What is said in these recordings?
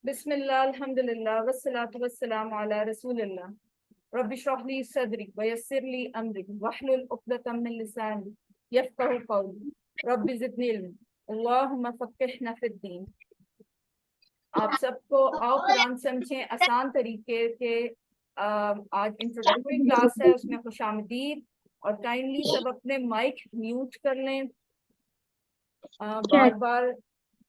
बिस्मिल्लाह अल्हम्दुलिल्लाह वस्सलातु वस्सलामु अला रसूलिल्लाह रब्बि इश्रह ली सदरी व यस्सिर ली अमरी वहलुल उक़दतम मिन लिसानी यफ़क़हू क़ौली रब्बि ज़िदनी इल्मा अल्लाहुम्मा फ़क़्हिना फ़िद्दीन। आप सबको आओ कुरान समझें आसान तरीके के। आज इंट्रोडक्टरी क्लास है, उसमें खुशामदीद। और काइंडली सब अपने माइक म्यूट कर लें। क्या? बार बार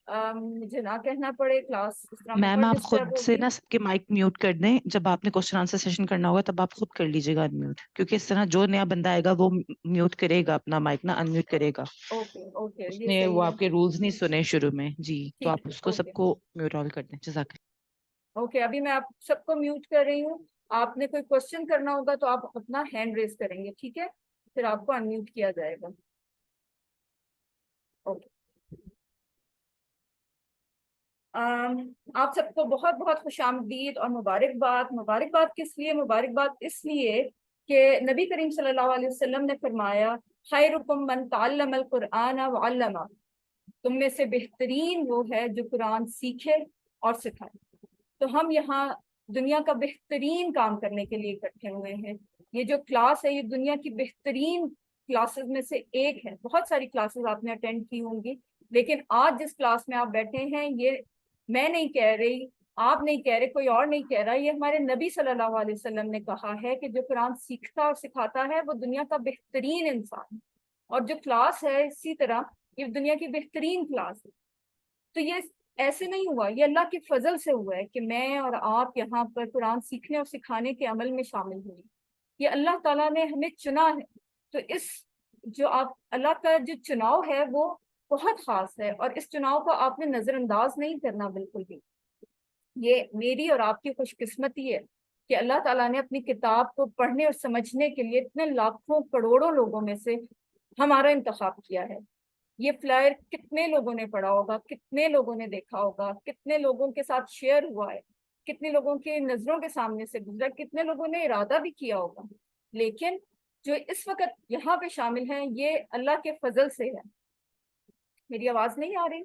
मुझे ना कहना पड़े, क्लास इस तरह मैम बहुत आप डिस्टर्ब खुद से होगी। ना सबके माइक म्यूट कर दें। जब आपने क्वेश्चन आंसर सेशन करना होगा तब आप खुद कर लीजिएगा अनम्यूट, क्योंकि इस तरह जो नया बंदा आएगा वो म्यूट करेगा अपना माइक ना, अनम्यूट करेगा। ओके ओके, ये उसने वो सही है। आपके रूल्स नहीं सुने शुरू में जी, तो ठीक आप है, उसको ओके सबको म्यूट ऑल कर दें। जज़ाक ओके। अभी मैं आप सबको म्यूट कर रही हूँ। आपने कोई क्वेश्चन करना होगा तो आप अपना हैंड रेज करेंगे, ठीक है? फिर आपको अनम्यूट किया जाएगा। ओके। आप सबको बहुत बहुत खुशामदीद और मुबारकबाद। मुबारकबाद किस लिए? मुबारकबाद इसलिए कि नबी करीम सल्लल्लाहु अलैहि वसल्लम ने फरमाया, खैरुकुम मन तअल्लमल कुरआन व अल्लमा। तुम में से बेहतरीन वो है जो कुरान सीखे और सिखाए। तो हम यहाँ दुनिया का बेहतरीन काम करने के लिए इकट्ठे हुए हैं। ये जो क्लास है ये दुनिया की बेहतरीन क्लासेस में से एक है। बहुत सारी क्लासेस आपने अटेंड की होंगी, लेकिन आज जिस क्लास में आप बैठे हैं, ये मैं नहीं कह रही, आप नहीं कह रहे, कोई और नहीं कह रहा, ये हमारे नबी सल्लल्लाहु अलैहि वसल्लम ने कहा है कि जो कुरान सीखता और सिखाता है वो दुनिया का बेहतरीन इंसान है। और जो क्लास है इसी तरह ये दुनिया की बेहतरीन क्लास है। तो ये ऐसे नहीं हुआ, ये अल्लाह के फजल से हुआ है कि मैं और आप यहाँ पर कुरान सीखने और सिखाने के अमल में शामिल हुए। ये अल्लाह ताला ने हमें चुना है। तो इस जो आप अल्लाह का जो चुनाव है वो बहुत खास है, और इस चुनाव को आपने नजरअंदाज नहीं करना बिल्कुल भी। ये मेरी और आपकी खुशकिस्मती है कि अल्लाह ताला ने अपनी किताब को पढ़ने और समझने के लिए इतने लाखों करोड़ों लोगों में से हमारा इंतखाब किया है। ये फ्लायर कितने लोगों ने पढ़ा होगा, कितने लोगों ने देखा होगा, कितने लोगों के साथ शेयर हुआ है, कितने लोगों की नजरों के सामने से गुजरा, कितने लोगों ने इरादा भी किया होगा। लेकिन जो इस वक्त यहाँ पे शामिल हैं ये अल्लाह के फजल से है। मेरी आवाज नहीं आ रही?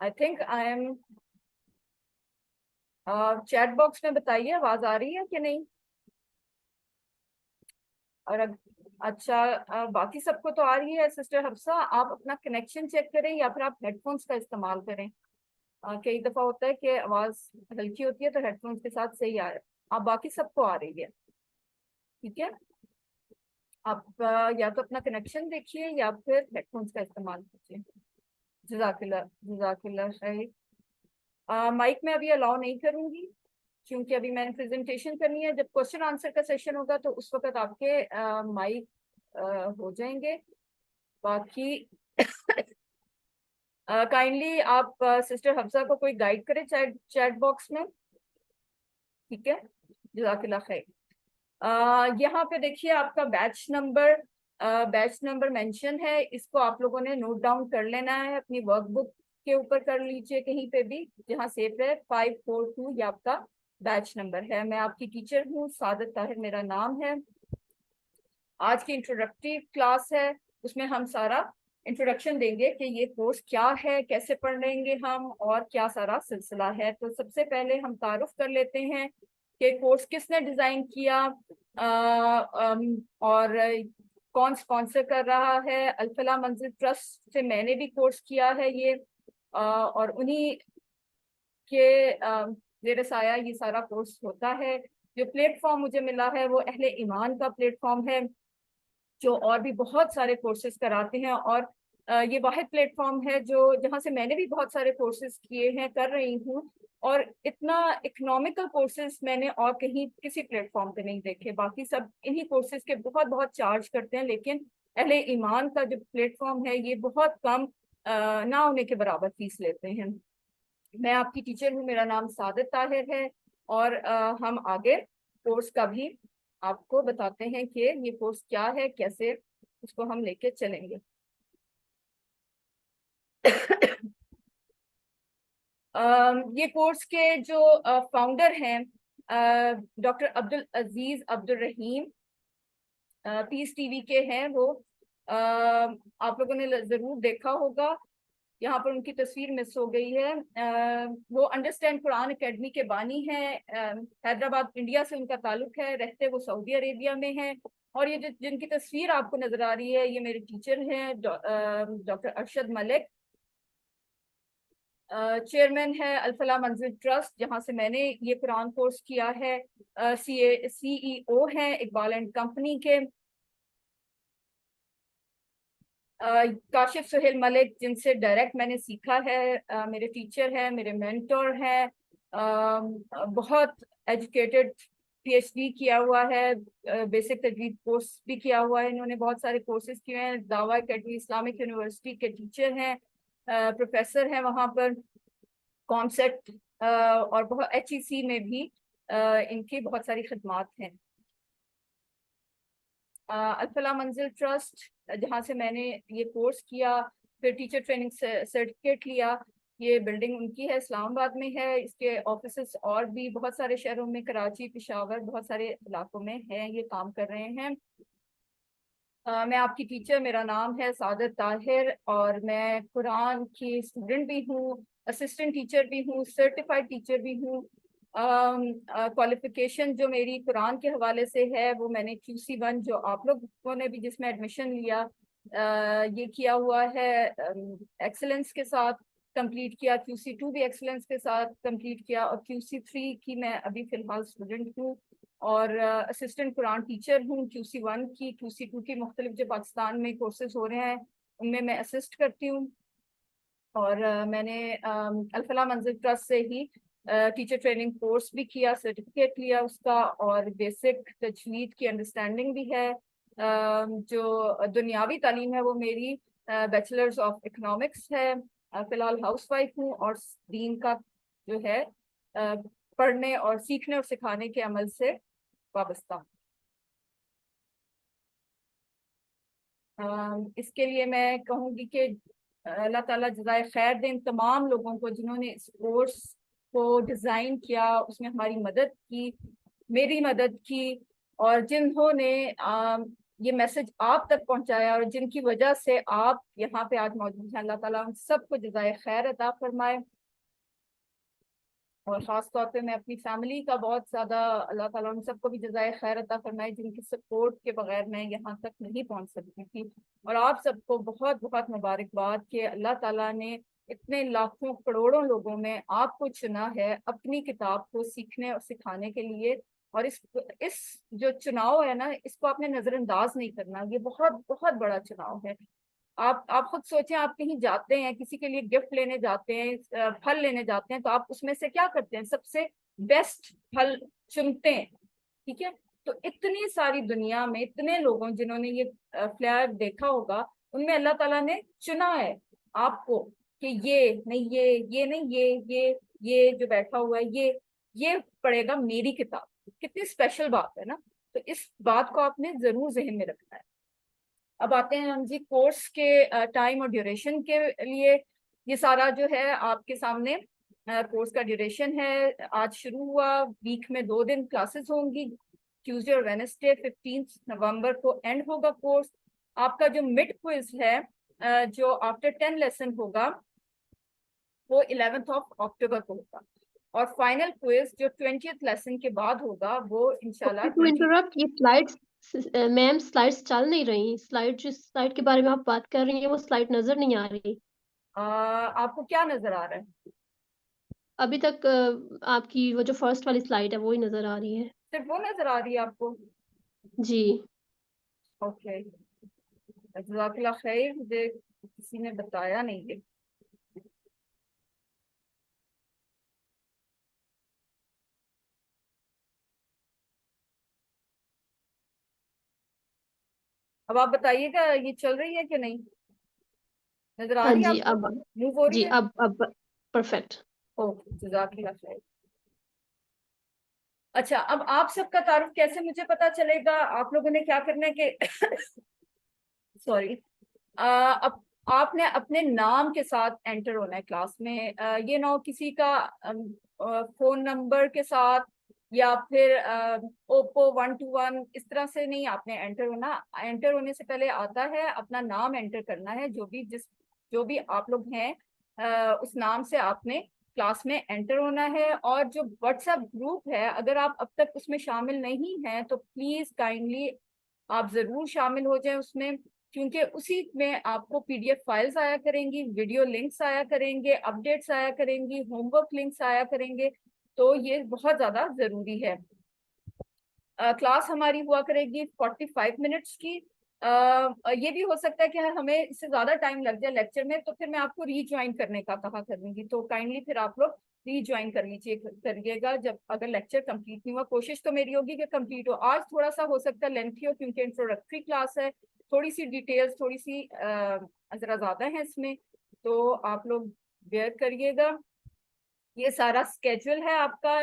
I think I am. Chat box में बताइए आवाज आ रही है कि नहीं। और अच्छा, बाकी सबको तो आ रही है। सिस्टर हफ्सा, आप अपना कनेक्शन चेक करें या फिर आप हेडफोन्स का इस्तेमाल करें। कई दफा होता है कि आवाज हल्की होती है तो हेडफोन्स के साथ सही आ रहा है। आप बाकी सबको आ रही है, ठीक है? आप या तो अपना कनेक्शन देखिए या फिर हेडफोन्स का इस्तेमाल कीजिए। जजाकिल्लाह जजाकिल्लाह खैर। माइक में अभी अलाउ नहीं करूंगी क्योंकि अभी मैंने प्रेजेंटेशन करनी है। जब क्वेश्चन आंसर का सेशन होगा तो उस वक्त आपके माइक हो जाएंगे। बाकी काइंडली आप सिस्टर हफ्सा को कोई गाइड करे चैट चैट बॉक्स में, ठीक है? जज़ाकिल्लाह खैर। यहाँ पे देखिए आपका बैच नंबर मेंशन है, इसको आप लोगों ने नोट डाउन कर लेना है। अपनी वर्कबुक के ऊपर कर लीजिए, कहीं पे भी जहाँ सेफ है। 542 ये आपका बैच नंबर है। मैं आपकी टीचर हूँ, सादत ताहिर मेरा नाम है। आज की इंट्रोडक्टरी क्लास है, उसमें हम सारा इंट्रोडक्शन देंगे कि ये कोर्स क्या है, कैसे पढ़ेंगे हम, और क्या सारा सिलसिला है। तो सबसे पहले हम तारुफ कर लेते हैं कि कोर्स किसने डिजाइन किया और कौन स्पॉन्सर कर रहा है। अल-फलाह मंजिल ट्रस्ट से मैंने भी कोर्स किया है ये, और उन्हीं के जेर साया ये सारा कोर्स होता है। जो प्लेटफॉर्म मुझे मिला है वो अहले ईमान का प्लेटफॉर्म है, जो और भी बहुत सारे कोर्सेज कराते हैं। और ये वाहिद प्लेटफॉर्म है जो जहाँ से मैंने भी बहुत सारे कोर्सेज किए हैं, कर रही हूँ। और इतना इकोनॉमिकल कोर्सेज मैंने और कहीं किसी प्लेटफॉर्म पे नहीं देखे। बाकी सब इन्हीं कोर्सेज के बहुत बहुत चार्ज करते हैं, लेकिन अहले ईमान का जो प्लेटफॉर्म है ये बहुत कम, ना होने के बराबर फीस लेते हैं। मैं आपकी टीचर हूँ, मेरा नाम सादत ताहिर है। और हम आगे कोर्स का भी आपको बताते हैं कि ये कोर्स क्या है, कैसे उसको हम लेके चलेंगे। ये कोर्स के जो फाउंडर हैं डॉक्टर अब्दुल अजीज अब्दुल रहीम, पीस टीवी के हैं वो। आप लोगों ने जरूर देखा होगा यहाँ पर उनकी तस्वीर मिस हो गई है। वो अंडरस्टैंड कुरान एकेडमी के बानी हैं। हैदराबाद इंडिया से उनका ताल्लुक है, रहते वो सऊदी अरेबिया में हैं। और ये जिनकी तस्वीर आपको नजर आ रही है, ये मेरे टीचर हैं, डॉक्टर अरशद मलिक। चेयरमैन है अल-फलाह मंजिल ट्रस्ट, जहाँ से मैंने ये कुरान कोर्स किया है। CEO हैं इकबाल एंड कंपनी के। काशिफ सुहेल मलिक, जिनसे डायरेक्ट मैंने सीखा है, मेरे टीचर हैं, मेरे मेंटोर हैं। बहुत एजुकेटेड, PhD किया हुआ है, बेसिक तजवीद कोर्स भी किया हुआ है इन्होंने, बहुत सारे कोर्सेज किए हैं। दावा अकेडमी इस्लामिक यूनिवर्सिटी के टीचर हैं, प्रोफेसर हैं वहाँ पर। कॉन्सेप्ट और बहुत HEC में भी इनकी बहुत सारी खदमात हैं। अल-फलाह मंजिल ट्रस्ट, जहाँ से मैंने ये कोर्स किया, फिर टीचर ट्रेनिंग सर्टिफिकेट लिया, ये बिल्डिंग उनकी है, इस्लामाबाद में है। इसके ऑफिसेस और भी बहुत सारे शहरों में, कराची, पेशावर, बहुत सारे इलाकों में हैं, ये काम कर रहे हैं। मैं आपकी टीचर, मेरा नाम है सादत ताहिर, और मैं कुरान की स्टूडेंट भी हूँ, असिस्टेंट टीचर भी हूँ, सर्टिफाइड टीचर भी हूँ। क्वालिफिकेशन जो मेरी कुरान के हवाले से है, वो मैंने QC1, जो आप लोगों ने भी जिसमें एडमिशन लिया, ये किया हुआ है, एक्सेलेंस के साथ कंप्लीट किया। QC2 भी एक्सेलेंस के साथ कंप्लीट किया, और QC3 की मैं अभी फ़िलहाल स्टूडेंट हूँ। और असिस्टेंट कुरान टीचर हूँ। QC1 की, QC2 की मुख्तलिफ जो पाकिस्तान में कोर्सेज हो रहे हैं, उनमें मैं असिस्ट करती हूँ। और मैंने अल-फलाह मंजिल ट्रस्ट से ही टीचर ट्रेनिंग कोर्स भी किया, सर्टिफिकेट लिया उसका, और बेसिक तजवीद की अंडरस्टैंडिंग भी है। जो दुनियावी तालीम है वो मेरी बैचलर्स ऑफ इकोनॉमिक्स है। फिलहाल हाउस वाइफ हूँ, और दीन का जो है पढ़ने और सीखने और सिखाने के अमल से वाबस्ता हूँ। इसके लिए मैं कहूँगी कि अल्लाह ताला जज़ाए खैर दें तमाम लोगों को जिन्होंने इस कोर्स को डिज़ाइन किया, उसमें हमारी मदद की, मेरी मदद की, और जिन्होंने ये मैसेज आप तक पहुंचाया, और जिनकी वजह से आप यहाँ पे आज मौजूद हैं। अल्लाह ताला उन सबको जज़ाए खैर अता फरमाए। और ख़ास तौर पे मैं अपनी फैमिली का बहुत ज़्यादा, अल्लाह ताला उन सबको भी जज़ाए खैर अता फरमाए, जिनकी सपोर्ट के बगैर मैं यहाँ तक नहीं पहुँच सकती थी। और आप सबको बहुत बहुत मुबारकबाद कि अल्लाह ताला ने इतने लाखों करोड़ों लोगों में आपको चुना है अपनी किताब को सीखने और सिखाने के लिए। और इस जो चुनाव है ना, इसको आपने नज़रअंदाज नहीं करना, ये बहुत बहुत बड़ा चुनाव है। आप खुद सोचें, आप कहीं जाते हैं, किसी के लिए गिफ्ट लेने जाते हैं, फल लेने जाते हैं, तो आप उसमें से क्या करते हैं? सबसे बेस्ट फल चुनते हैं, ठीक है? तो इतनी सारी दुनिया में इतने लोगों जिन्होंने ये फ्लायर देखा होगा, उनमें अल्लाह ताला ने चुना है आपको कि ये नहीं, ये नहीं, ये जो बैठा हुआ है, ये पढ़ेगा मेरी किताब। कितनी स्पेशल बात है ना। तो इस बात को आपने जरूर जहन में रखना है। अब आते हैं हम जी कोर्स के टाइम और ड्यूरेशन के लिए। ये सारा जो है आपके सामने कोर्स का ड्यूरेशन है। आज शुरू हुआ, वीक में 2 दिन क्लासेस होंगी, ट्यूसडे और वेडनेसडे। 15 नवंबर को एंड होगा कोर्स। आपका जो मिड क्विज है, जो आफ्टर 10 लेसन होगा, वो 11 अक्टूबर को होगा। और फाइनल क्विज जो 20th लेसन के बाद होगा, वो इंशाल्लाह टू इंटरप्ट, ये स्लाइड्स मैम, स्लाइड्स चल नहीं रही। स्लाइड, जिस स्लाइड के बारे में आप बात कर रही हैं, वो स्लाइड नजर नहीं आ रही। आपको क्या नजर आ रहा है? अभी तक आपकी वो जो फर्स्ट वाली स्लाइड है वो ही नजर आ रही है। सिर्फ वो नजर आ रही है आपको? जी। ओके, जज़ाकल्लाह खैर, मुझे किसी ने बताया नहीं है। अब आप बताइएगा ये चल रही है कि नहीं? नजर आ हाँ रही है जी, आपको? अब मूव हो रही जी, है? अब परफेक्ट। ओके, जज़ाकल्लाह खैर। अच्छा, अब आप सबका तारुफ कैसे मुझे पता चलेगा? आप लोगों ने क्या करना है कि सॉरी, अब आपने अपने नाम के साथ एंटर होना है क्लास में। ये ना हो किसी का फोन नंबर के साथ, या फिर ओप्पो 121, इस तरह से नहीं आपने एंटर होना। एंटर होने से पहले आता है अपना नाम एंटर करना है, जो भी आप लोग हैं उस नाम से आपने क्लास में एंटर होना है। और जो व्हाट्सएप ग्रुप है, अगर आप अब तक उसमें शामिल नहीं हैं तो प्लीज काइंडली आप जरूर शामिल हो जाएं उसमें, क्योंकि उसी में आपको पीडीएफ फाइल्स आया करेंगी, वीडियो लिंक्स आया करेंगे, अपडेट्स आया करेंगी, होमवर्क लिंक्स आया करेंगे। तो ये बहुत ज्यादा जरूरी है। क्लास हमारी हुआ करेगी 45 मिनट्स की। ये भी हो सकता है कि हमें इससे ज्यादा टाइम लग जाए लेक्चर में, तो फिर मैं आपको रीज्वाइन करने का कहा करूंगी, तो काइंडली फिर आप लोग रीज्वाइन करिएगा जब अगर लेक्चर कंप्लीट नहीं हुआ। कोशिश तो मेरी होगी कि कंप्लीट हो। आज थोड़ा सा हो सकता है लेंथी हो, क्योंकि इंट्रोडक्टरी क्लास है, थोड़ी सी डिटेल्स थोड़ी सी जरा ज्यादा है इसमें, तो आप लोग बेयर करिएगा। ये सारा स्केड्यूल है आपका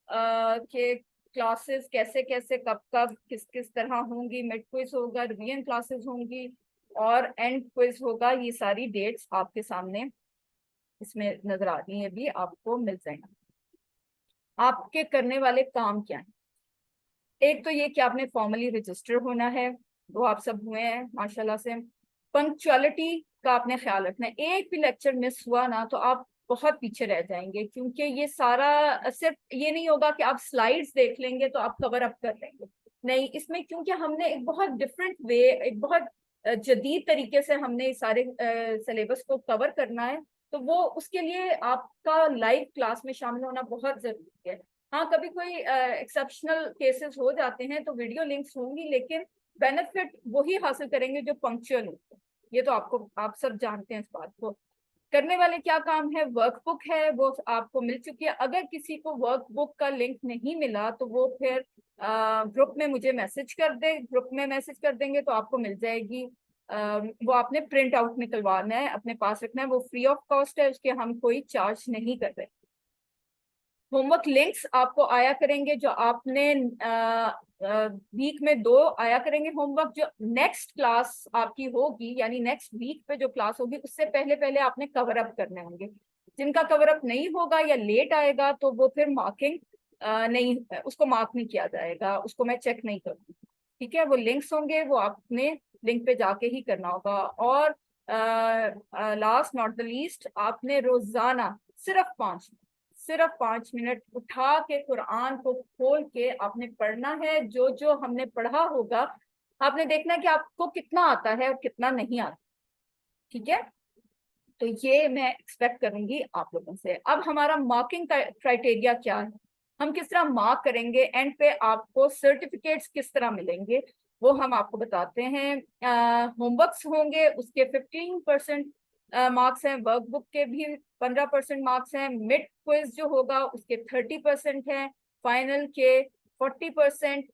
कि क्लासेस कैसे कैसे कब कब किस किस तरह होंगी। मिड क्विज होगा, रिवीजन क्लासेस होंगी और एंड क्विज होगा। ये सारी डेट्स आपके सामने इसमें नजर आ रही है, भी आपको मिल जाएगा। आपके करने वाले काम क्या है? एक तो ये कि आपने फॉर्मली रजिस्टर होना है, वो आप सब हुए हैं माशाल्लाह से। पंक्चुअलिटी का आपने ख्याल रखना है, एक भी लेक्चर मिस हुआ ना तो आप बहुत पीछे रह जाएंगे, क्योंकि ये सारा सिर्फ ये नहीं होगा कि आप स्लाइड्स देख लेंगे तो आप कवर अप कर लेंगे, नहीं। इसमें क्योंकि हमने एक बहुत डिफरेंट वे, एक बहुत जदीद तरीके से हमने इस सारे सिलेबस को कवर करना है, तो वो उसके लिए आपका लाइव क्लास में शामिल होना बहुत जरूरी है। हाँ, कभी कोई एक्सेप्शनल केसेस हो जाते हैं तो वीडियो लिंक्स होंगी, लेकिन बेनिफिट वही हासिल करेंगे जो पंक्चुअल होते हैं। ये तो आप सब जानते हैं इस बात को। करने वाले क्या काम है? वर्कबुक है, वो आपको मिल चुकी है। अगर किसी को वर्कबुक का लिंक नहीं मिला तो वो फिर ग्रुप में मुझे मैसेज कर दे, ग्रुप में मैसेज कर देंगे तो आपको मिल जाएगी। वो आपने प्रिंट आउट निकलवाना है, अपने पास रखना है, वो फ्री ऑफ कॉस्ट है, उसके हम कोई चार्ज नहीं कर रहे। होमवर्क लिंक्स आपको आया करेंगे, जो आपने वीक में 2 आया करेंगे होमवर्क। जो नेक्स्ट क्लास आपकी होगी, यानी नेक्स्ट वीक पे जो क्लास होगी, उससे पहले पहले आपने कवर अप करने होंगे। जिनका कवर अप नहीं होगा या लेट आएगा तो वो फिर मार्किंग नहीं, उसको मार्क नहीं किया जाएगा, उसको मैं चेक नहीं करूँगी। ठीक है, वो लिंक्स होंगे, वो आपने लिंक पे जाके ही करना होगा। और लास्ट नॉट द लीस्ट, आपने रोजाना सिर्फ 5 मिनट उठा के कुरान को खोल के आपने पढ़ना है। जो जो हमने पढ़ा होगा आपने देखना है कि आपको कितना आता है और कितना नहीं आता। ठीक है, तो ये मैं एक्सपेक्ट करूंगी आप लोगों से। अब हमारा मार्किंग क्राइटेरिया क्या है, हम किस तरह मार्क करेंगे, एंड पे आपको सर्टिफिकेट्स किस तरह मिलेंगे, वो हम आपको बताते हैं। होमवर्क्स होंगे, उसके 15% मार्क्स हैं, वर्कबुक के भी 15% मार्क्स हैं, मिड क्विज जो होगा उसके 30% हैं, फाइनल के 40%।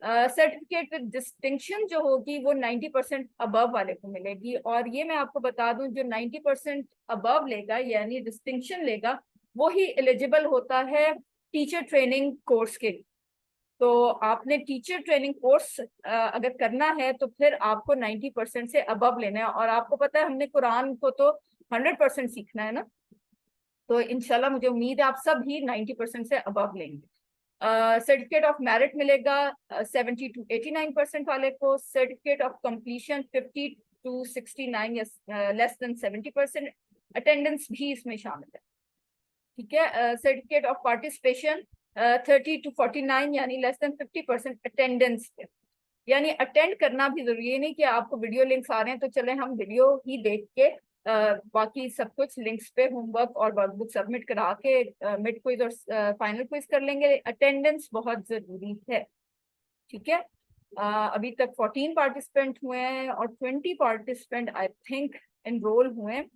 सर्टिफिकेट विद डिस्टिंक्शन जो होगी वो 90% अबव वाले को मिलेगी। और ये मैं आपको बता दूं, जो 90% अबव लेगा यानी डिस्टिंक्शन लेगा, वो ही एलिजिबल होता है टीचर ट्रेनिंग कोर्स के लिए। तो आपने टीचर ट्रेनिंग कोर्स अगर करना है तो फिर आपको 90% से अबव लेना है। और आपको पता है हमने कुरान को तो 100% सीखना है ना, तो इंशाल्लाह मुझे उम्मीद है आप सब ही 90% से अबव लेंगे। सर्टिफिकेट ऑफ मेरिट मिलेगा 70 to 89% वाले को, सर्टिफिकेट ऑफ कंप्लीशन 50 to 69 या लेस देन 70%। अटेंडेंस भी इसमें शामिल है। ठीक है, सर्टिफिकेट ऑफ पार्टिसिपेशन 30 to 49 यानी लेस देन 50% अटेंडेंस पे, यानी अटेंड करना भी जरूरी है। नहीं कि आपको वीडियो लिंक्स आ रहे हैं तो चले हम वीडियो ही देख के बाकी सब कुछ लिंक्स पे होमवर्क और वर्कबुक सबमिट करा के मिड क्विज और फाइनल क्विज कर लेंगे। अटेंडेंस बहुत जरूरी है। ठीक है, अभी तक 14 पार्टिसिपेंट हुए हैं और 20 पार्टिसिपेंट आई थिंक एनरोल हुए हैं,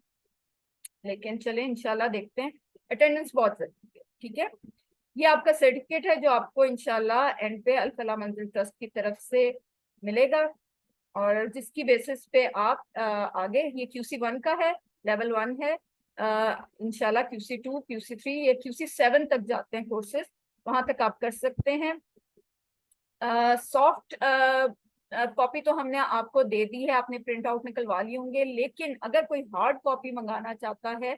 लेकिन चले इंशाल्लाह देखते हैं। अटेंडेंस बहुत जरूरी है। ठीक है, ये आपका सर्टिफिकेट है जो आपको इंशाल्लाह एंड पे अल फलाह मंजिल ट्रस्ट की तरफ से मिलेगा, और जिसकी बेसिस पे आप आगे, ये QC1 का है, लेवल 1 है, इंशाल्लाह QC2 QC3 ये QC7 तक जाते हैं कोर्सेज, वहां तक आप कर सकते हैं। सॉफ्ट कॉपी तो हमने आपको दे दी है, आपने प्रिंट आउट निकलवा लिए होंगे, लेकिन अगर कोई हार्ड कॉपी मंगाना चाहता है,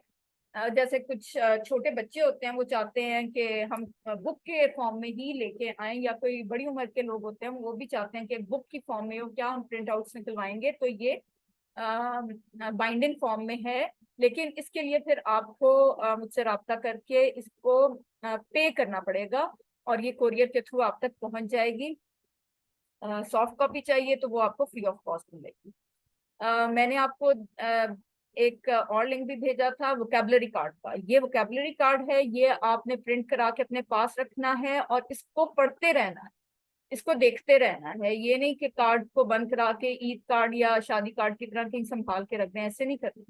जैसे कुछ छोटे बच्चे होते हैं वो चाहते हैं कि हम बुक के फॉर्म में ही लेके आए, या कोई बड़ी उम्र के लोग होते हैं वो भी चाहते हैं कि बुक की फॉर्म में हो, क्या हम प्रिंट आउट्स निकलवाएंगे, तो ये बाइंडिंग फॉर्म में है, लेकिन इसके लिए फिर आपको मुझसे रब्ता करके इसको पे करना पड़ेगा और ये कोरियर के थ्रू आप तक पहुंच जाएगी। सॉफ्ट कॉपी चाहिए तो वो आपको फ्री ऑफ कॉस्ट मिलेगी। मैंने आपको एक और लिंक भी भेजा था वोकैबुलरी कार्ड का। ये वोकैबुलरी कार्ड है, ये आपने प्रिंट करा के अपने पास रखना है और इसको पढ़ते रहना है, इसको देखते रहना है। ये नहीं कि कार्ड को बंद करा के ईद कार्ड या शादी कार्ड की तरह कहीं संभाल के रख दें, ऐसे नहीं करना,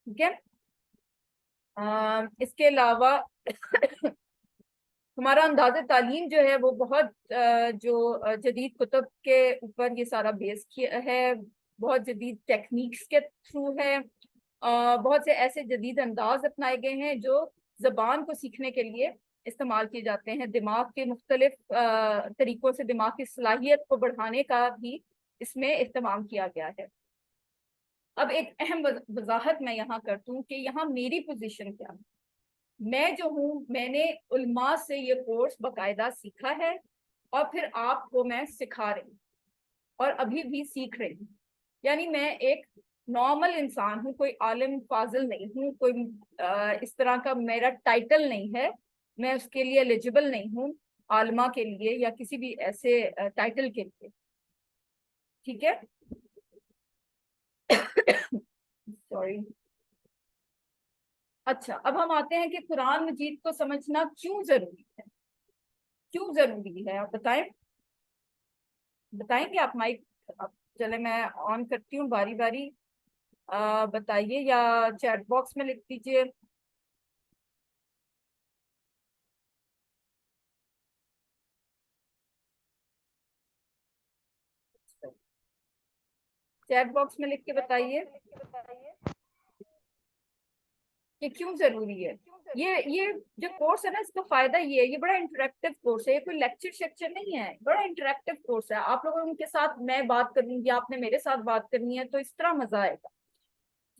ठीक है। इसके अलावा हमारा अंदाज़े तालीम जो है वो बहुत जदीद कुतुब के ऊपर ये सारा बेस किया है, बहुत जदीद टेक्निक्स के थ्रू है। बहुत से ऐसे जदीद अंदाज अपनाए गए हैं जो जबान को सीखने के लिए इस्तेमाल किए जाते हैं। दिमाग के मुख्तलिफ तरीकों से दिमाग की सलाहियत को बढ़ाने का भी इसमें इस्तेमाल किया गया है। अब एक अहम वजाहत मैं यहाँ कर दूं कि यहाँ मेरी पोजीशन क्या है। मैं जो हूँ, मैंने उलमा से ये कोर्स बाकायदा सीखा है और फिर आपको मैं सिखा रही हूँ और अभी भी सीख रही हूँ। यानी मैं एक नॉर्मल इंसान हूँ, कोई आलिम फाजिल नहीं हूँ, कोई इस तरह का मेरा टाइटल नहीं है, मैं उसके लिए एलिजिबल नहीं हूँ आलिमा के लिए या किसी भी ऐसे टाइटल के लिए, ठीक है। सॉरी। अच्छा, अब हम आते हैं कि कुरान मजीद को समझना क्यों जरूरी है। क्यों जरूरी है आप बताएं, बताएंगे आप माइक। अब चले मैं ऑन करती हूँ बारी बारी, बताइए या चैट बॉक्स में लिख दीजिए। चैट बॉक्स में लिख के बताइए कि क्यों जरूरी है। ये जो कोर्स है ना, इसका फायदा ये है, ये बड़ा इंटरेक्टिव कोर्स है, ये कोई लेक्चर शेक्चर नहीं है, बड़ा इंटरेक्टिव कोर्स है। आप लोगों उनके साथ मैं बात करनी या आपने मेरे साथ बात करनी है तो इस तरह मजा आएगा,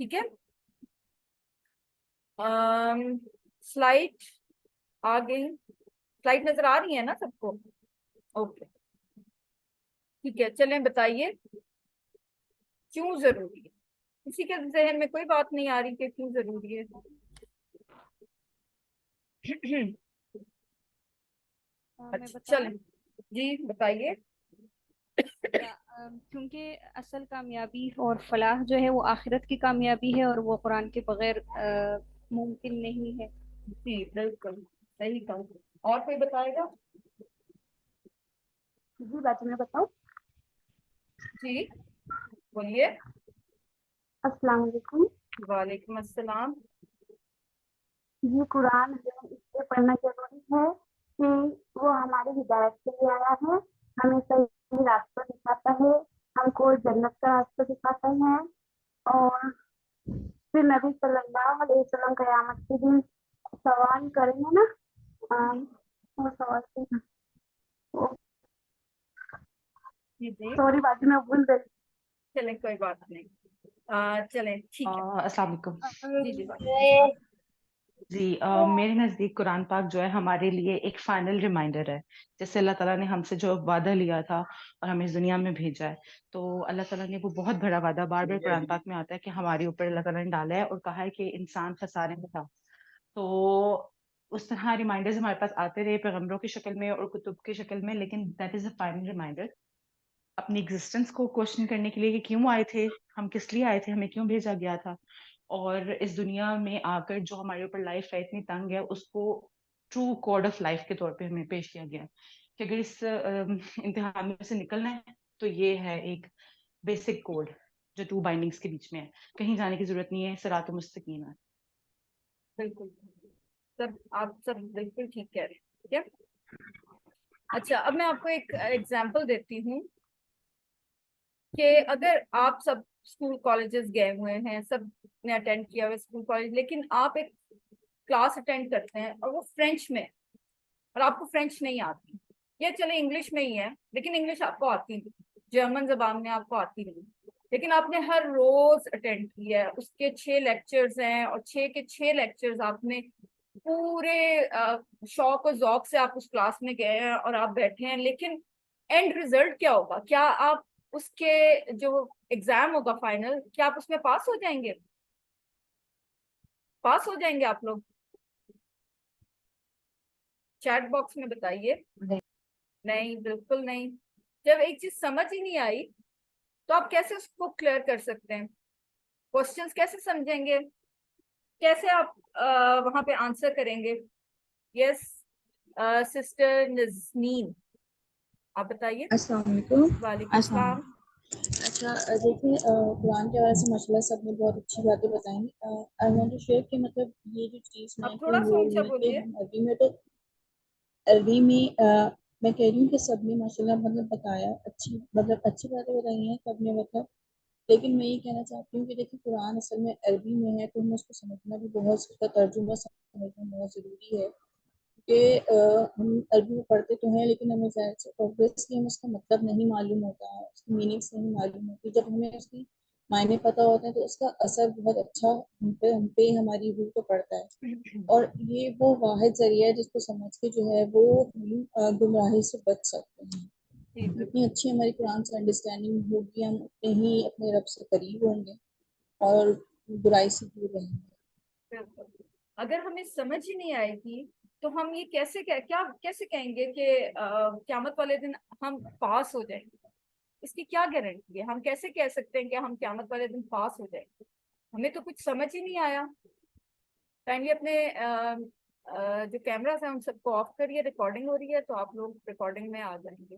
ठीक है। स्लाइड आ गई, स्लाइड नजर आ रही है ना सबको? ओके, ठीक है, चलें बताइए क्यों जरूरी है। किसी के जहन में कोई बात नहीं आ रही कि क्यों जरूरी है? मैं अच्छा बताऊं? चलें, जी बताइए। क्योंकि असल कामयाबी और फलाह जो है वो आखिरत की कामयाबी है और वो कुरान के बगैर मुमकिन नहीं है। जी बिल्कुल सही कहा। और कोई बताएगा? जी बात मैं बताऊं? जी बोलिए। अस्सलाम वालेकुम। वालेकुम अस्सलाम। ये कुरान हमें इसलिए पढ़ना जरूरी है कि वो हमारी हिदायत के लिए आया है, हमें सही रास्ता दिखाता है, हमको जन्नत का रास्ता दिखाता है। और फिर नबी सल्लल्लाहु अलैहि वसल्लम क़यामत के दिन सवाल करेंगे ना, वो सवाल जी जी सॉरी बाजी मैं भूल गई। चलें कोई बात नहीं, चलें ठीक है। अस्सलाम वालेकुम। जी जी जी मेरे नज़दीक कुरान पाक जो है हमारे लिए एक फाइनल रिमाइंडर है। जैसे अल्लाह ताला ने हमसे जो वादा लिया था और हमें इस दुनिया में भेजा है, तो अल्लाह ताला ने वो बहुत बड़ा वादा बार बार कुरान पाक में आता है कि हमारे ऊपर अल्लाह ताला ने डाला है और कहा है कि इंसान खसारे में था। तो उस तरह रिमाइंडर्स हमारे पास आते रहे पैगंबरों की शक्ल में और कुतुब की शक्ल में, लेकिन that is a final reminder अपनी एग्जिस्टेंस को क्वेश्चन करने के लिए कि क्यों आए थे हम, किस लिए आए थे, हमें क्यों भेजा गया था। और इस दुनिया में आकर जो हमारे ऊपर लाइफ है इतनी तंग है, उसको ट्रू कोड ऑफ लाइफ के तौर पे हमें पेश किया गया है कि अगर इस इम्तिहान में से निकलना है तो ये है एक बेसिक कोड जो टू बाइंडिंग्स के बीच में है। कहीं जाने की जरूरत नहीं है, सिरात मुस्तकीम है। बिल्कुल सर, आप सब बिल्कुल ठीक कह रहे हैं, ठीक है। अच्छा, अब मैं आपको एक एग्जांपल देती हूँ कि अगर आप सब स्कूल कॉलेजेस गए हुए हैं, सब ने अटेंड किया हुआ स्कूल कॉलेज, लेकिन आप एक क्लास अटेंड करते हैं और वो फ्रेंच में है और आपको फ्रेंच नहीं आती, या चले इंग्लिश में ही है लेकिन इंग्लिश आपको आती नहीं, जर्मन जबान में आपको आती नहीं, लेकिन आपने हर रोज अटेंड किया है, उसके 6 लेक्चर्स हैं और 6 के 6 लेक्चर्स आपने पूरे शौक और जौक से आप उस क्लास में गए हैं और आप बैठे हैं, लेकिन एंड रिजल्ट क्या होगा? क्या आप उसके जो एग्जाम होगा फाइनल, क्या आप उसमें पास हो जाएंगे? पास हो जाएंगे आप लोग? चैट बॉक्स में बताइए। नहीं, बिल्कुल नहीं। जब एक चीज समझ ही नहीं आई तो आप कैसे उसको क्लियर कर सकते हैं? क्वेश्चंस कैसे समझेंगे? कैसे आप वहां पे आंसर करेंगे? यस, सिस्टर नजनीन, आप बताइए। अस्सलाम वालेकुम। वालेकुम अस्सलाम। सलाम। अच्छा, देखिए, कुरान के हवाले से माशाल्लाह सबने बहुत अच्छी बातें बताई। आई वांट टू शेयर कि मतलब ये जो चीज़ मैं आप कोई थोड़ा सा बोल ऊंचा रही कि बोलिए। हम अरबी में तो अरबी में मैं कह रही हूँ कि सबने माशाल्लाह मतलब बताया, अच्छी बातें बताई हैं सबने मतलब। लेकिन मैं ये कहना चाहती हूँ कि देखिए कुरान असल में अरबी में है तो हमें उसको समझना भी बहुत, उसका तर्जुमा समझना बहुत ज़रूरी है कि हम अरबी में पढ़ते तो हैं लेकिन हमें ज़ाहिर से ऑब्वियसली हमें उसका मतलब नहीं मालूम होता है, उसकी मीनिंग्स नहीं मालूम होती। जब हमें उसकी मायने पता होते हैं तो उसका असर बहुत अच्छा हम पे हमारी रूह पे पड़ता है। और ये वो वाहिद जरिया है जिसको समझ के जो है वो हम गुमराही से बच सकते हैं। जी जितनी बिल्कुल। अच्छी हमारी कुरान से अंडरस्टैंडिंग होगी हम उतने ही अपने रब से करीब होंगे और बुराई से दूर रहेंगे। बिल्कुल। अगर हमें समझ ही नहीं आएगी तो हम ये क्या कैसे कहेंगे कि क्यामत वाले दिन हम पास हो जाएंगे? इसकी क्या गारंटी है? हम कैसे कह सकते हैं कि हम क्यामत वाले दिन पास हो जाएंगे? हमें तो कुछ समझ ही नहीं आया। काइंडली अपने जो कैमरास हैं उन सबको ऑफ करिए। रिकॉर्डिंग हो रही है तो आप लोग रिकॉर्डिंग में आ जाएंगे।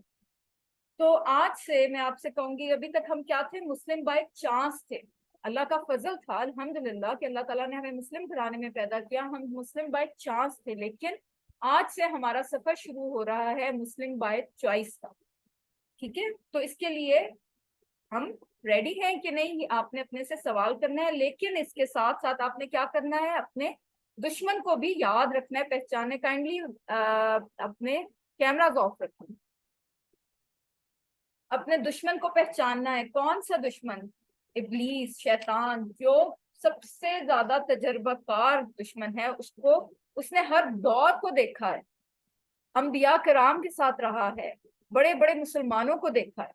तो आज से मैं आपसे कहूंगी, अभी तक हम क्या थे? मुस्लिम बाय चांस थे। अल्लाह का फजल था अल्हम्दुलिल्लाह कि अल्लाह ताला ने हमें मुस्लिम घराने में पैदा किया। हम मुस्लिम बाय चांस थे, लेकिन आज से हमारा सफर शुरू हो रहा है मुस्लिम बाय चॉइस का। ठीक है, तो इसके लिए हम रेडी हैं कि नहीं, ये आपने अपने से सवाल करना है। लेकिन इसके साथ साथ आपने क्या करना है? अपने दुश्मन को भी याद रखना है, पहचाने। काइंडली अपने कैमरास ऑफ रखें। अपने दुश्मन को पहचानना है। कौन सा दुश्मन? इब्लीस, शैतान, जो सबसे ज्यादा तजर्बाकार दुश्मन है। उसको, उसने हर दौर को देखा है, अंबिया कराम के साथ रहा है, बड़े बड़े मुसलमानों को देखा है,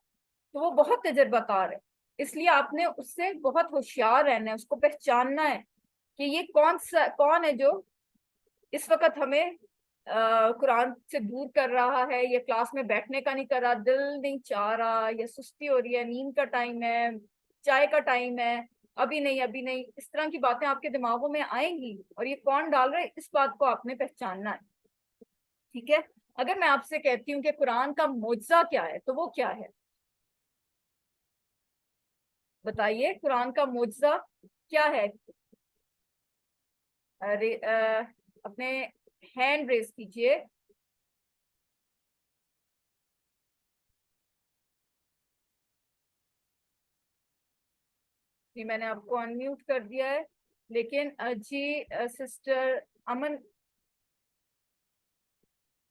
तो वो बहुत तजर्बाकार है। इसलिए आपने उससे बहुत होशियार रहना है, उसको पहचानना है कि ये कौन है जो इस वक्त हमें कुरान से दूर कर रहा है, या क्लास में बैठने का नहीं कर रहा, दिल नहीं चाह रहा, या सुस्ती हो रही है, नींद का टाइम है, चाय का टाइम है, अभी नहीं अभी नहीं। इस तरह की बातें आपके दिमागों में आएंगी और ये कौन डाल रहा है, इस बात को आपने पहचानना है। ठीक है, अगर मैं आपसे कहती हूँ कि कुरान का मोजा क्या है तो वो क्या है? बताइए, कुरान का मोजा क्या है? अरे अपने हैंड रेज कीजिए। जी, मैंने आपको अनम्यूट कर दिया है, लेकिन जी सिस्टर अमन,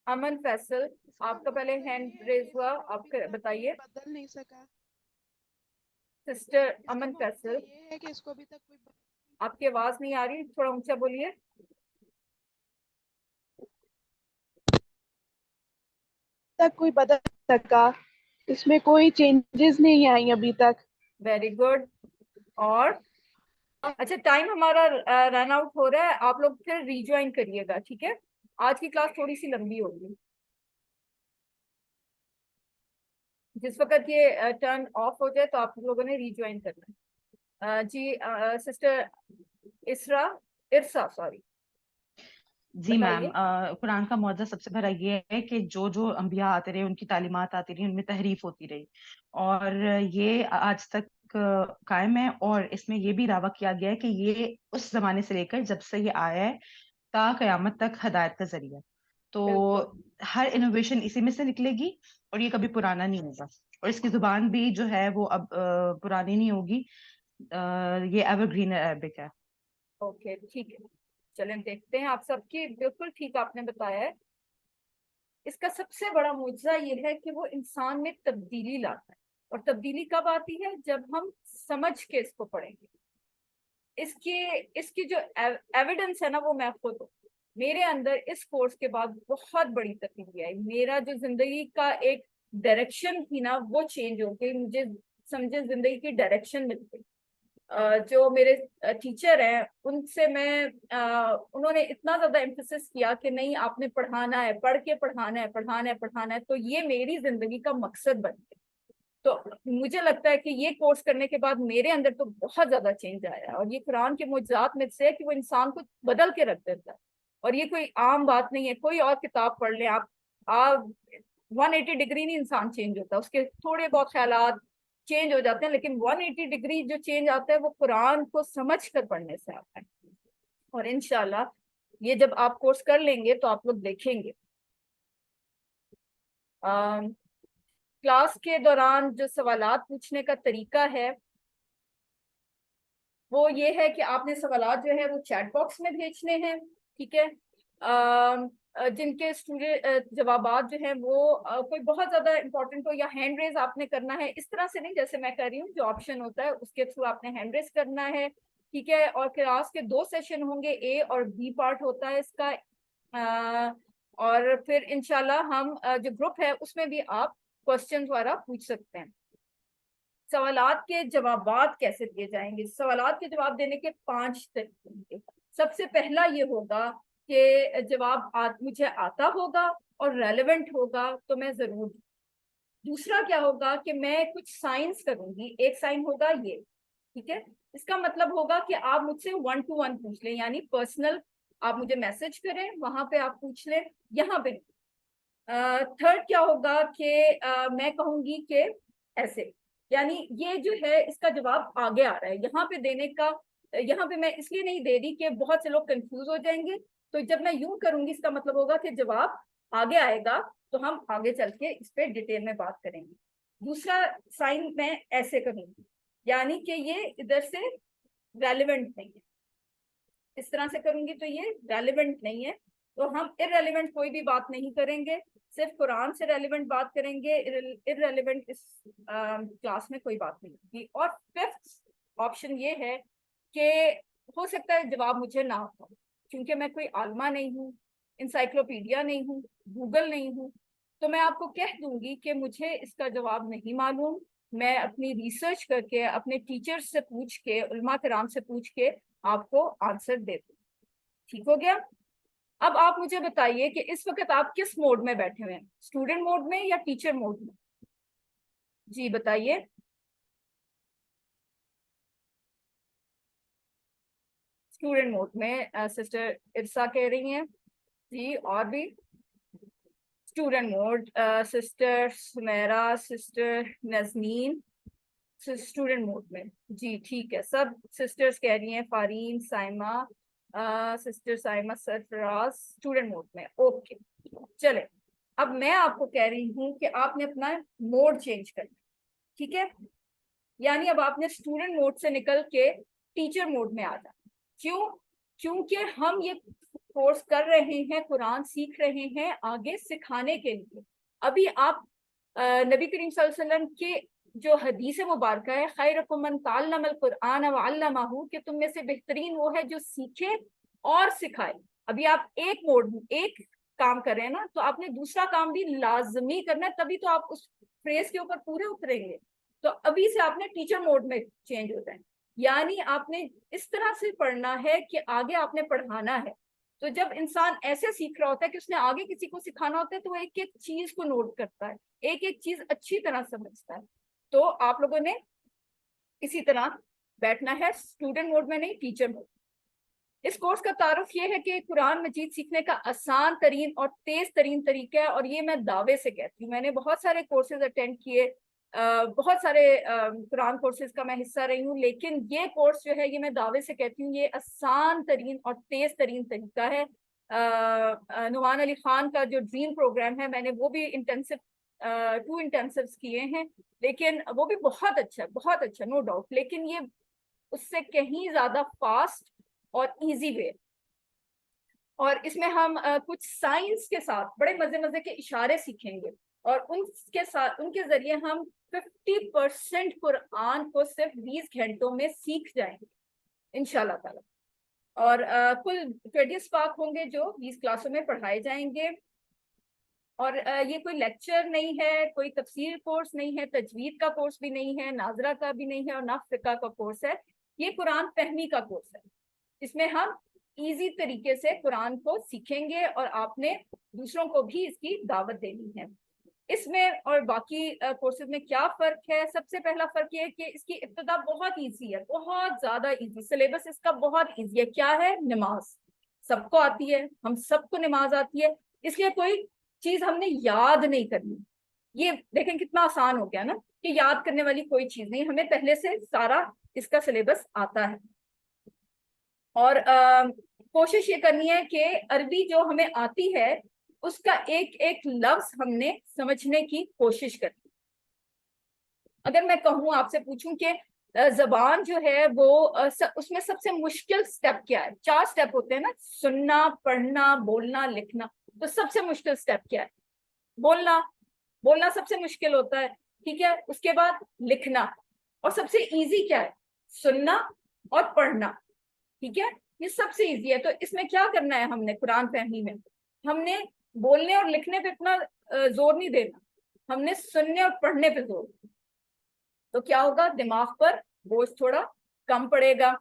अमन फैसल, इसका आपका पहले मुद्दा हैंड ये है रेज कि हुआ। इसको अभी आप तक कोई बताइए बदल नहीं सका। सिस्टर इसका अमन मुद्दा फैसल, ये है कि इसको अभी तक कोई आपकी आवाज नहीं आ रही, थोड़ा ऊंचा बोलिए। बदल सका। इसमें कोई चेंजेस नहीं आई अभी तक। Very good. और अच्छा, टाइम हमारा रन आउट हो रहा है, आप लोग फिर रिज्वाइन करिएगा। ठीक है, आज की क्लास थोड़ी सी लंबी होगी। जिस वक्त ये टर्न ऑफ हो जाए तो आप लोगों ने रिज्वाइन करना है। जी सिस्टर इसरा, इरसा सॉरी, जी मैम, बताइए। कुरान का मौजू सबसे बड़ा ये है कि जो जो अंबिया आते रहे, उनकी तालीमात आती रही, उनमें तहरीफ होती रही, और ये आज तक कायम है। और इसमें ये भी दावा किया गया है कि ये उस जमाने से लेकर जब से ये आया है ता कयामत तक हदायत का जरिया। तो बिल्कुल हर इनोवेशन इसी में से निकलेगी, और ये कभी पुराना नहीं होगा। और इसकी जुबान भी जो है वो अब पुरानी नहीं होगी। ये एवरग्रीन अरबिक है। ओके, ठीक है, चलें देखते हैं। आप सबकी बिल्कुल ठीक आपने बताया है। इसका सबसे बड़ा मुआवजा ये है कि वो इंसान में तब्दीली लाता है। और तब्दीली कब आती है? जब हम समझ के इसको पढ़ेंगे। इसकी इसकी जो एविडेंस है ना, वो मैं खुद हूँ। मेरे अंदर इस कोर्स के बाद बहुत बड़ी तब्दीली आई। मेरा जो जिंदगी का एक डायरेक्शन थी ना, वो चेंज हो गई। मुझे समझे जिंदगी की डायरेक्शन मिल गई। जो मेरे टीचर हैं उनसे मैं उन्होंने इतना ज्यादा एम्फेसिस किया कि नहीं आपने पढ़ाना है, पढ़ के पढ़ाना है, पढ़ाना है, पढ़ाना है। तो ये मेरी जिंदगी का मकसद बन गया। तो मुझे लगता है कि ये कोर्स करने के बाद मेरे अंदर तो बहुत ज्यादा चेंज आया। और ये कुरान के मुअज्जात में से है कि वो इंसान को बदल के रख देता है। और ये कोई आम बात नहीं है। कोई और किताब पढ़ ले आप 180 डिग्री नहीं इंसान चेंज होता, उसके थोड़े बहुत ख्यालात चेंज हो जाते हैं, लेकिन 180 डिग्री जो चेंज आता है वो कुरान को समझ कर पढ़ने से आता है। और इंशाल्लाह ये जब आप कोर्स कर लेंगे तो आप लोग देखेंगे क्लास के दौरान जो सवालात पूछने का तरीका है वो ये है कि आपने सवालात जो है वो चैट बॉक्स में भेजने हैं, ठीक है। जिनके स्टूडेंट जवाबात जो है वो कोई बहुत ज्यादा इंपॉर्टेंट हो या हैंड रेज आपने करना है, इस तरह से नहीं जैसे मैं कर रही हूँ, जो ऑप्शन होता है उसके थ्रू आपने हैंड रेज करना है, ठीक है। और क्लास के 2 सेशन होंगे, ए और बी पार्ट होता है इसका। और फिर इंशाल्लाह हम जो ग्रुप है उसमें भी आप क्वेश्चन द्वारा पूछ सकते हैं। सवालात के जवाबात कैसे दिए जाएंगे? सवालात के जवाब देने के 5 तरीके होंगे। सबसे पहला ये होगा कि जवाब मुझे आता होगा और रेलेवेंट होगा तो मैं जरूर। दूसरा क्या होगा कि मैं कुछ साइंस करूंगी। एक साइन होगा ये, ठीक है। इसका मतलब होगा कि आप मुझसे 1 to 1 पूछ लें, यानी पर्सनल आप मुझे मैसेज करें, वहां पे आप पूछ लें, यहाँ पे। थर्ड क्या होगा कि मैं कहूंगी कि ऐसे, यानी ये जो है इसका जवाब आगे आ रहा है यहाँ पे देने का। यहाँ पे मैं इसलिए नहीं दे रही कि बहुत से लोग कंफ्यूज हो जाएंगे। तो जब मैं यूं करूंगी इसका मतलब होगा कि जवाब आगे आएगा, तो हम आगे चल के इस पे डिटेल में बात करेंगे। दूसरा साइन मैं ऐसे करूंगी, यानी कि ये इधर से रेलिवेंट नहीं है। इस तरह से करूंगी तो ये रेलिवेंट नहीं है, तो हम इररेलेवेंट कोई भी बात नहीं करेंगे, सिर्फ कुरान से रेलिवेंट बात करेंगे। इररेलेवेंट इस क्लास में कोई बात नहीं होगी। और फिफ्थ ऑप्शन ये है कि हो सकता है जवाब मुझे ना आता हो, क्योंकि मैं कोई आलमा नहीं हूँ, इंसाइक्लोपीडिया नहीं हूँ, गूगल नहीं हूँ। तो मैं आपको कह दूंगी कि मुझे इसका जवाब नहीं मालूम, मैं अपनी रिसर्च करके अपने टीचर्स से पूछ के, उलमा किराम से पूछ के आपको आंसर दे दूँ। ठीक हो गया? अब आप मुझे बताइए कि इस वक्त आप किस मोड में बैठे हुए हैं, स्टूडेंट मोड में या टीचर मोड में? जी बताइए। स्टूडेंट मोड में सिस्टर इरसा कह रही हैं जी। और भी student mode sister Sumera, sister Nazneen student mode में जी, ठीक है। सब सिस्टर्स कह रही हैं, Fareen, Saima, sister Saima Sarfaraz student mode में। ओके चले, अब मैं आपको कह रही हूँ कि आपने अपना मोड चेंज करना, ठीक है। यानी अब आपने स्टूडेंट मोड से निकल के टीचर मोड में आ जाना। क्यों? क्योंकि हम ये कोर्स कर रहे हैं, कुरान सीख रहे हैं आगे सिखाने के लिए। अभी आप नबी करीम सल्लल्लाहु अलैहि वसल्लम के जो हदीस मुबारक है, खैरुकुम मन तअल्लमल कुरान व अल्लमहु, कि तुम में से बेहतरीन वो है जो सीखे और सिखाए। अभी आप एक मोड एक काम कर रहे हैं ना, तो आपने दूसरा काम भी लाजमी करना है, तभी तो आप उस फ्रेज के ऊपर पूरे उतरेंगे। तो अभी से आपने टीचर मोड में चेंज हो जाए, यानी आपने इस तरह से पढ़ना है कि आगे आपने पढ़ाना है। तो जब इंसान ऐसे सीख रहा होता है कि उसने आगे किसी को सिखाना होता है, तो वो एक एक चीज को नोट करता है, एक एक चीज अच्छी तरह समझता है। तो आप लोगों ने इसी तरह बैठना है, स्टूडेंट मोड में नहीं, टीचर मोड। इस कोर्स का तारुफ ये है कि कुरान मजीद सीखने का आसान तरीन और तेज तरीन तरीका है। और ये मैं दावे से कहती हूँ, मैंने बहुत सारे कोर्सेज अटेंड किए, बहुत सारे कुरान कोर्सेज का मैं हिस्सा रही हूँ, लेकिन ये कोर्स जो है ये मैं दावे से कहती हूँ ये आसान तरीन और तेज तरीन तरीका है। नुमान अली खान का जो ड्रीम प्रोग्राम है, मैंने वो भी इंटेंसिव 2 इंटेंसिव्स किए हैं, लेकिन वो भी बहुत अच्छा नो डाउट, लेकिन ये उससे कहीं ज्यादा फास्ट और इजी वे। और इसमें हम कुछ साइंस के साथ बड़े मजे मजे के इशारे सीखेंगे, और उनके साथ उनके जरिए हम 50% कुरान को सिर्फ 20 घंटों में सीख जाएंगे इंशाल्लाह ताला। और कुल 20 पाक होंगे जो 20 क्लासों में पढ़ाए जाएंगे। और ये कोई लेक्चर नहीं है, कोई तफसीर कोर्स नहीं है, तजवीद का कोर्स भी नहीं है, नाजरा का भी नहीं है, और ना फिका का कोर्स है। ये कुरान फहमी का कोर्स है। इसमें हम इजी तरीके से कुरान को सीखेंगे और आपने दूसरों को भी इसकी दावत देनी है। इसमें और बाकी कोर्सेज में क्या फ़र्क है? सबसे पहला फ़र्क ये है कि इसकी इब्तिदा बहुत इजी है, बहुत ज़्यादा इजी। सिलेबस इसका बहुत इजी है। क्या है? नमाज सबको आती है, हम सबको नमाज आती है, इसलिए कोई चीज़ हमने याद नहीं करनी। ये देखें कितना आसान हो गया ना, कि याद करने वाली कोई चीज़ नहीं, हमें पहले से सारा इसका सिलेबस आता है। और कोशिश ये करनी है कि अरबी जो हमें आती है उसका एक एक लफ्ज हमने समझने की कोशिश करनी। अगर मैं कहूँ, आपसे पूछूं कि जबान जो है वो उसमें सबसे मुश्किल स्टेप क्या है? 4 स्टेप होते हैं ना, सुनना, पढ़ना, बोलना, लिखना। तो सबसे मुश्किल स्टेप क्या है? बोलना। बोलना सबसे मुश्किल होता है, ठीक है। उसके बाद लिखना, और सबसे इजी क्या है? सुनना और पढ़ना, ठीक है। ये सबसे इजी है। तो इसमें क्या करना है हमने? कुरान फहमी में हमने बोलने और लिखने पे इतना जोर नहीं देना, हमने सुनने और पढ़ने पे जोर देना। तो क्या होगा? दिमाग पर बोझ थोड़ा कम पड़ेगा।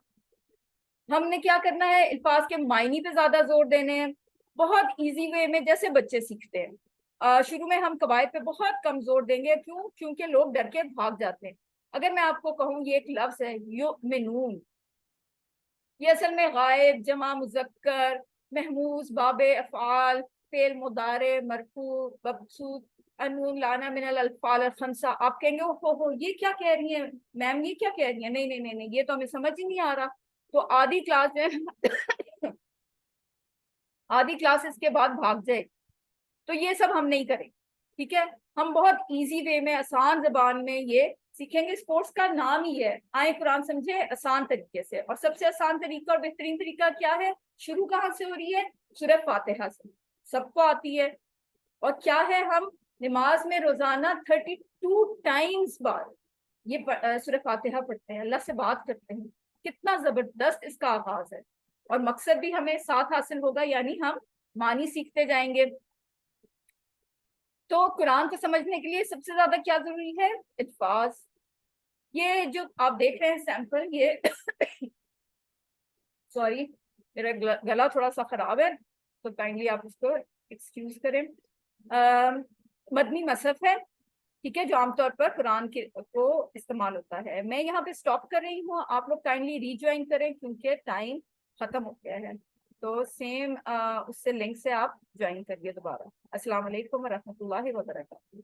हमने क्या करना है? अल्फाज के मायने पे ज्यादा जोर देने हैं, बहुत इजी वे में, जैसे बच्चे सीखते हैं। शुरू में हम कवायद पे बहुत कम जोर देंगे। क्यों? क्योंकि लोग डर के भाग जाते हैं। अगर मैं आपको कहूँ ये एक लफ्ज है युमिनून, ये असल में गायब, जमा मुजक्कर, महमूज, बाबे अफ़आल, फेल मुदारे, मरफू, मबसूत, अनून, लाना मिनल अल्फाल अल खमसा। आप कहेंगे हो ये क्या कह रही हैं मैम, ये क्या कह रही हैं? नहीं नहीं नहीं नहीं, ये तो हमें समझ ही नहीं आ रहा। तो आधी क्लास में आधी क्लास इसके बाद भाग जाए। तो ये सब हम नहीं करें, ठीक है। हम बहुत इजी वे में, आसान जबान में ये सीखेंगे। इस कोर्स का नाम ही है आए कुरान समझे आसान तरीके से। और सबसे आसान तरीका और बेहतरीन तरीका क्या है? शुरू कहाँ से हो रही है? सूरह फातिहा से, सबको आती है। और क्या है? हम नमाज में रोजाना 32 टाइम्स बाद ये सूरह फातिहा पढ़ते हैं, अल्लाह से बात करते हैं। कितना जबरदस्त इसका आगाज है। और मकसद भी हमें साथ हासिल होगा, यानी हम मानी सीखते जाएंगे। तो कुरान को समझने के लिए सबसे ज्यादा क्या जरूरी है? अल्फाज। ये जो आप देख रहे हैं सैंपल, ये सॉरी मेरा गला थोड़ा सा खराब है, तो काइंडली आप इसको एक्सक्यूज करें। मदनी मसहफ है, ठीक है, जो आमतौर पर कुरान के को इस्तेमाल होता है। मैं यहाँ पे स्टॉप कर रही हूँ, आप लोग काइंडली रीज्वाइन करें क्योंकि टाइम खत्म हो गया है। तो सेम उससे लिंक से आप ज्वाइन करिए दोबारा। अस्सलाम वालेकुम व रहमतुल्लाहि व बरकातहू।